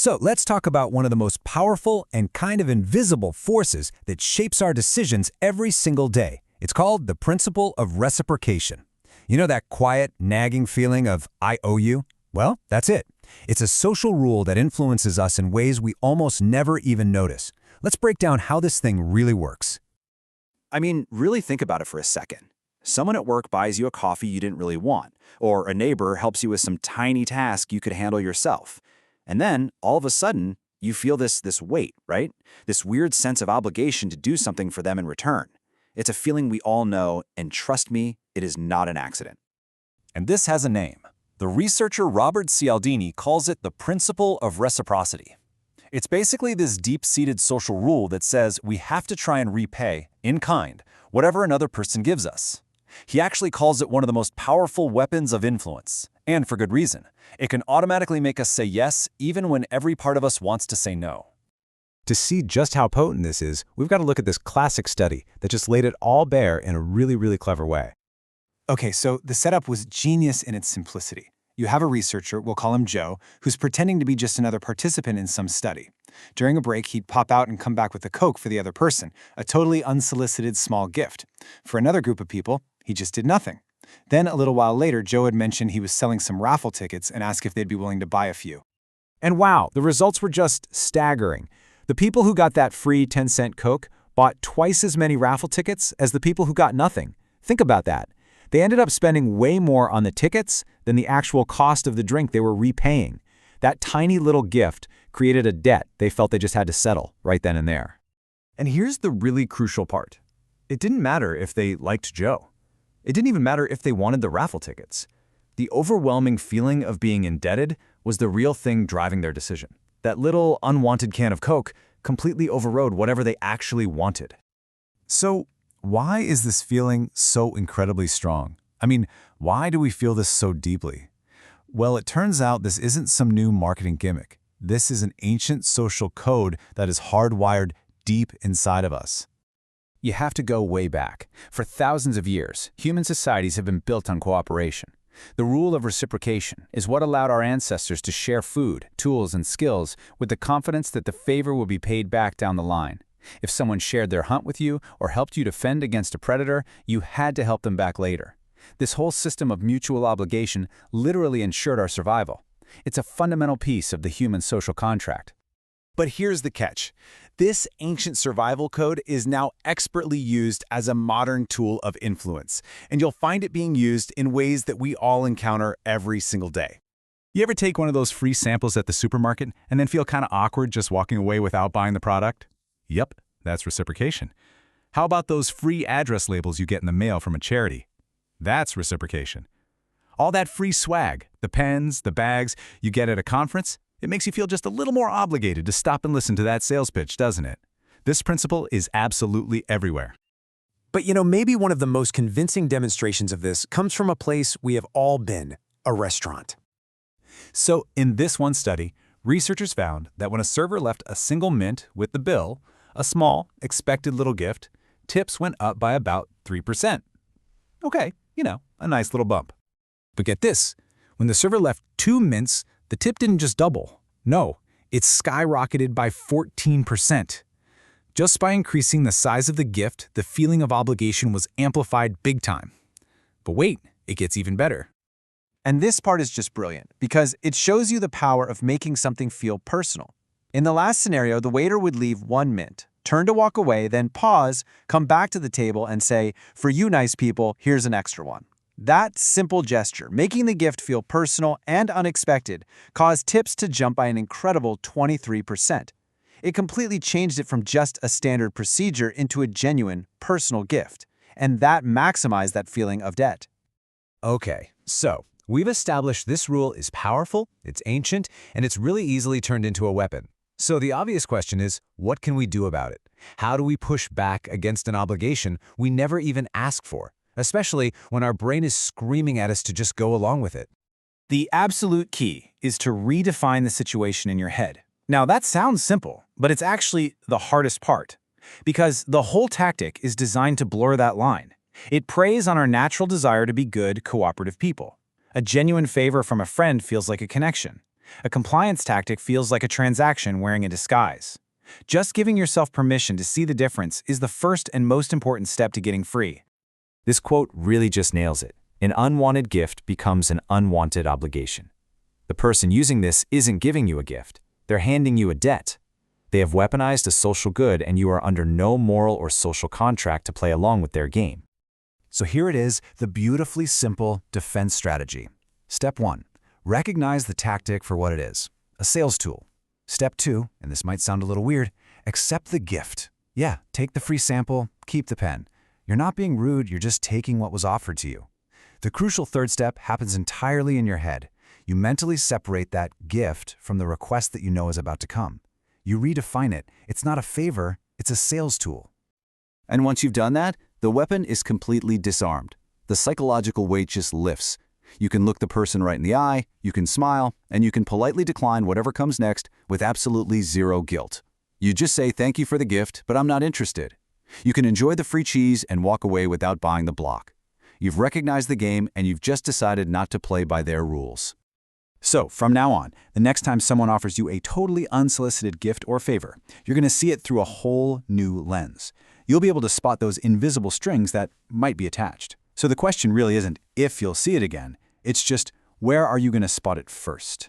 So let's talk about one of the most powerful and kind of invisible forces that shapes our decisions every single day. It's called the principle of reciprocation. You know that quiet, nagging feeling of, I owe you? Well, that's it. It's a social rule that influences us in ways we almost never even notice. Let's break down how this thing really works. I mean, really think about it for a second. Someone at work buys you a coffee you didn't really want, or a neighbor helps you with some tiny task you could handle yourself. And then, all of a sudden, you feel this weight, right? This weird sense of obligation to do something for them in return. It's a feeling we all know, and trust me, it is not an accident. And this has a name. The researcher Robert Cialdini calls it the principle of reciprocity. It's basically this deep-seated social rule that says we have to try and repay, in kind, whatever another person gives us. He actually calls it one of the most powerful weapons of influence, and for good reason. It can automatically make us say yes even when every part of us wants to say no. To see just how potent this is, we've got to look at this classic study that just laid it all bare in a really clever way. Okay, so the setup was genius in its simplicity. You have a researcher, we'll call him Joe, who's pretending to be just another participant in some study. During a break, he'd pop out and come back with a Coke for the other person, a totally unsolicited small gift. For another group of people, he just did nothing. Then, a little while later, Joe had mentioned he was selling some raffle tickets and asked if they'd be willing to buy a few. And wow, the results were just staggering. The people who got that free 10-cent Coke bought twice as many raffle tickets as the people who got nothing. Think about that. They ended up spending way more on the tickets than the actual cost of the drink they were repaying. That tiny little gift created a debt they felt they just had to settle right then and there. And here's the really crucial part. It didn't matter if they liked Joe. It didn't even matter if they wanted the raffle tickets. The overwhelming feeling of being indebted was the real thing driving their decision. That little unwanted can of Coke completely overrode whatever they actually wanted. So, why is this feeling so incredibly strong? I mean, why do we feel this so deeply? Well, it turns out this isn't some new marketing gimmick. This is an ancient social code that is hardwired deep inside of us. You have to go way back. For thousands of years, human societies have been built on cooperation. The rule of reciprocation is what allowed our ancestors to share food, tools, and skills with the confidence that the favor would be paid back down the line. If someone shared their hunt with you or helped you defend against a predator, you had to help them back later. This whole system of mutual obligation literally ensured our survival. It's a fundamental piece of the human social contract. But here's the catch. This ancient survival code is now expertly used as a modern tool of influence, and you'll find it being used in ways that we all encounter every single day. You ever take one of those free samples at the supermarket and then feel kind of awkward just walking away without buying the product? Yep, that's reciprocation. How about those free address labels you get in the mail from a charity? That's reciprocation. All that free swag, the pens, the bags you get at a conference, it makes you feel just a little more obligated to stop and listen to that sales pitch, doesn't it? This principle is absolutely everywhere. But maybe one of the most convincing demonstrations of this comes from a place we have all been, a restaurant. So in this one study, researchers found that when a server left a single mint with the bill, a small, expected little gift, tips went up by about 3%. Okay, a nice little bump. But get this, when the server left 2 mints, the tip didn't just double. No, it skyrocketed by 14%. Just by increasing the size of the gift, the feeling of obligation was amplified big time. But wait, it gets even better. And this part is just brilliant because it shows you the power of making something feel personal. In the last scenario, the waiter would leave 1 mint, turn to walk away, then pause, come back to the table and say, "For you nice people, here's an extra one." That simple gesture, making the gift feel personal and unexpected, caused tips to jump by an incredible 23%. It completely changed it from just a standard procedure into a genuine, personal gift. And that maximized that feeling of debt. Okay, so we've established this rule is powerful, it's ancient, and it's really easily turned into a weapon. So the obvious question is, what can we do about it? How do we push back against an obligation we never even asked for? Especially when our brain is screaming at us to just go along with it. The absolute key is to redefine the situation in your head. Now, that sounds simple, but it's actually the hardest part, because the whole tactic is designed to blur that line. It preys on our natural desire to be good, cooperative people. A genuine favor from a friend feels like a connection. A compliance tactic feels like a transaction wearing a disguise. Just giving yourself permission to see the difference is the first and most important step to getting free. This quote really just nails it. An unwanted gift becomes an unwanted obligation. The person using this isn't giving you a gift. They're handing you a debt. They have weaponized a social good, and you are under no moral or social contract to play along with their game. So here it is, the beautifully simple defense strategy. Step 1. Recognize the tactic for what it is, a sales tool. Step 2, and this might sound a little weird, accept the gift. Yeah, take the free sample, keep the pen. You're not being rude, you're just taking what was offered to you. The crucial third step happens entirely in your head. You mentally separate that gift from the request that you know is about to come. You redefine it. It's not a favor, it's a sales tool. And once you've done that, the weapon is completely disarmed. The psychological weight just lifts. You can look the person right in the eye, you can smile, and you can politely decline whatever comes next with absolutely zero guilt. You just say thank you for the gift, but I'm not interested. You can enjoy the free cheese and walk away without buying the block. You've recognized the game and you've just decided not to play by their rules. So, from now on, the next time someone offers you a totally unsolicited gift or favor, you're going to see it through a whole new lens. You'll be able to spot those invisible strings that might be attached. So the question really isn't if you'll see it again, it's just where are you going to spot it first?